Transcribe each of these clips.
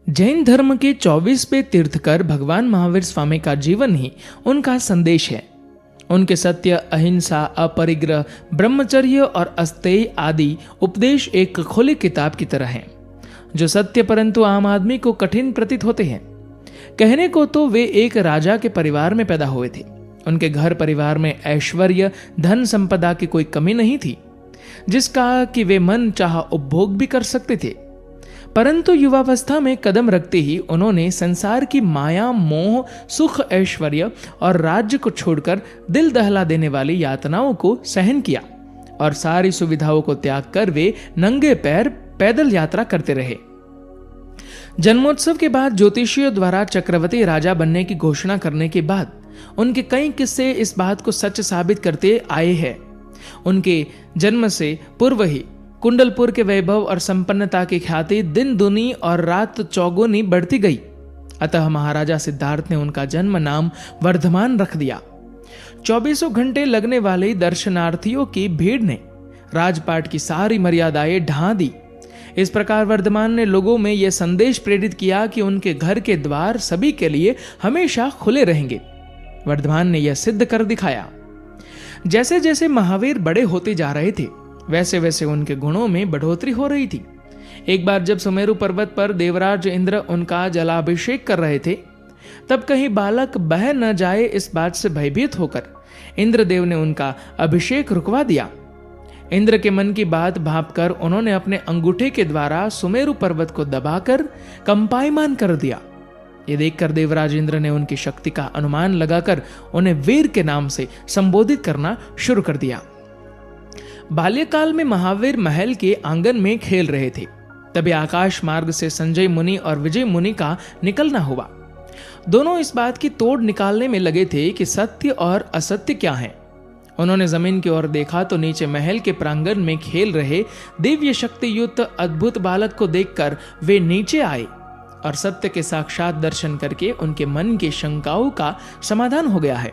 जैन धर्म के 24वें तीर्थकर भगवान महावीर स्वामी का जीवन ही उनका संदेश है। उनके सत्य, अहिंसा, अपरिग्रह, ब्रह्मचर्य और अस्तेय आदि उपदेश एक खुली किताब की तरह हैं, जो सत्य परंतु आम आदमी को कठिन प्रतीत होते हैं। कहने को तो वे एक राजा के परिवार में पैदा हुए थे। उनके घर परिवार में ऐश्वर्य, धन संपदा की कोई कमी नहीं थी, जिसका कि वे मन चाह उपभोग भी कर सकते थे। परंतु युवावस्था में कदम रखते ही उन्होंने संसार की माया, मोह, सुख, ऐश्वर्य और राज्य को छोड़कर दिल दहला देने वाली यातनाओं को सहन किया और सारी सुविधाओं को त्याग कर वे नंगे पैर पैदल यात्रा करते रहे। जन्मोत्सव के बाद ज्योतिषियों द्वारा चक्रवर्ती राजा बनने की घोषणा करने के बाद उनके कई किस्से इस बात को सच साबित करते आए हैं। उनके जन्म से पूर्व ही कुंडलपुर के वैभव और संपन्नता की ख्याति दिन दुनी और रात चौगुनी बढ़ती गई। अतः महाराजा सिद्धार्थ ने उनका जन्म नाम वर्धमान रख दिया। 24 घंटे लगने वाले दर्शनार्थियों की भीड़ ने राजपाट की सारी मर्यादाएं ढा दी। इस प्रकार वर्धमान ने लोगों में यह संदेश प्रेरित किया कि उनके घर के द्वार सभी के लिए हमेशा खुले रहेंगे। वर्धमान ने यह सिद्ध कर दिखाया। जैसे जैसे महावीर बड़े होते जा रहे थे, वैसे वैसे उनके गुणों में बढ़ोतरी हो रही थी। एक बार जब सुमेरु पर्वत पर देवराज इंद्र उनका जलाभिषेक कर रहे थे, तब कहीं बालक बह न जाए इस बात से भयभीत होकर इंद्रदेव ने उनका अभिषेक रुकवा दिया। इंद्र के मन की बात भांपकर उन्होंने अपने अंगूठे के द्वारा सुमेरु पर्वत को दबाकर कंपायमान कर दिया। ये देखकर देवराज इंद्र ने उनकी शक्ति का अनुमान लगाकर उन्हें वीर के नाम से संबोधित करना शुरू कर दिया। बाल्यकाल में महावीर महल के आंगन में खेल रहे थे, तभी आकाश मार्ग से संजय मुनि और विजय मुनि का निकलना हुआ। दोनों इस बात की तोड़ निकालने में लगे थे कि सत्य और असत्य क्या है। उन्होंने जमीन की ओर देखा तो नीचे महल के प्रांगण में खेल रहे दिव्य शक्ति युक्त अद्भुत बालक को देखकर वे नीचे आए और सत्य के साक्षात दर्शन करके उनके मन की शंकाओं का समाधान हो गया है।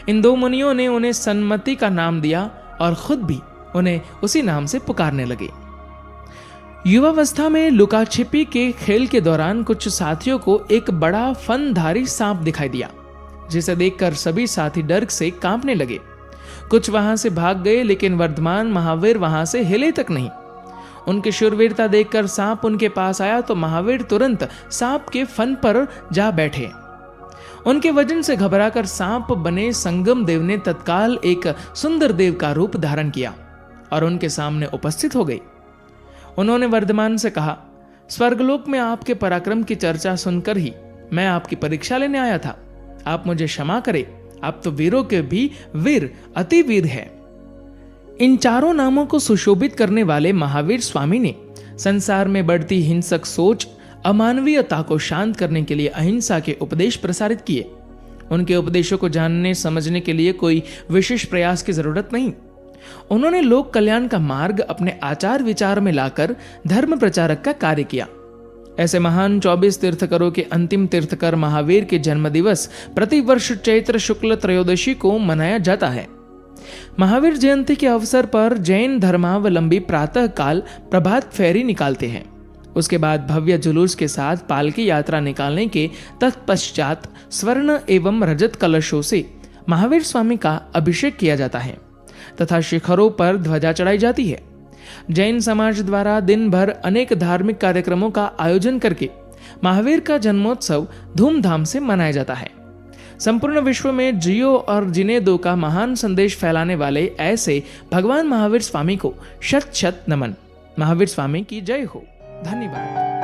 इन दो मुनियों ने उन्हें सन्मति का नाम दिया और खुद भी उन्हें उसी नाम से पुकारने लगे। युवावस्था में लुका छिपी के खेल के दौरान कुछ साथियों को एक बड़ा फनधारी सांप दिखाई दिया, जिसे देखकर सभी साथी डर से कांपने लगे। कुछ वहां से भाग गए, लेकिन वर्धमान महावीर वहां से हिले तक नहीं। उनकी शूरवीरता देखकर सांप उनके पास आया तो महावीर तुरंत सांप के फन पर जा बैठे। उनके वजन से घबराकर सांप बने संगम देव ने तत्काल एक सुंदर देव का रूप धारण किया और उनके सामने उपस्थित हो गई। उन्होंने वर्धमान से कहा, स्वर्गलोक में आपके पराक्रम की चर्चा सुनकर ही मैं आपकी परीक्षा लेने आया था। आप मुझे क्षमा करें, आप तो वीरों के भी वीर, अति वीर है। इन चारों नामों को सुशोभित करने वाले महावीर स्वामी ने संसार में बढ़ती हिंसक सोच, अमानवीयता को शांत करने के लिए अहिंसा के उपदेश प्रसारित किए। उनके उपदेशों को जानने समझने के लिए कोई विशेष प्रयास की जरूरत नहीं। उन्होंने लोक कल्याण का मार्ग अपने आचार विचार में लाकर धर्म प्रचारक का कार्य किया। ऐसे महान 24 तीर्थकरों के अंतिम तीर्थकर महावीर के जन्म दिवस प्रतिवर्ष चैत्र शुक्ल त्रयोदशी को मनाया जाता है। महावीर जयंती के अवसर पर जैन धर्मावलंबी प्रातः काल प्रभात फेरी निकालते हैं। उसके बाद भव्य जुलूस के साथ पालकी यात्रा निकालने के तत्पश्चात स्वर्ण एवं रजत कलशों से महावीर स्वामी का अभिषेक किया जाता है तथा शिखरों पर ध्वजा चढ़ाई जाती है। जैन समाज द्वारा दिन भर अनेक धार्मिक कार्यक्रमों का आयोजन करके महावीर का जन्मोत्सव धूमधाम से मनाया जाता है। संपूर्ण विश्व में जियो और जीने दो का महान संदेश फैलाने वाले ऐसे भगवान महावीर स्वामी को शत शत नमन। महावीर स्वामी की जय हो। धन्यवाद।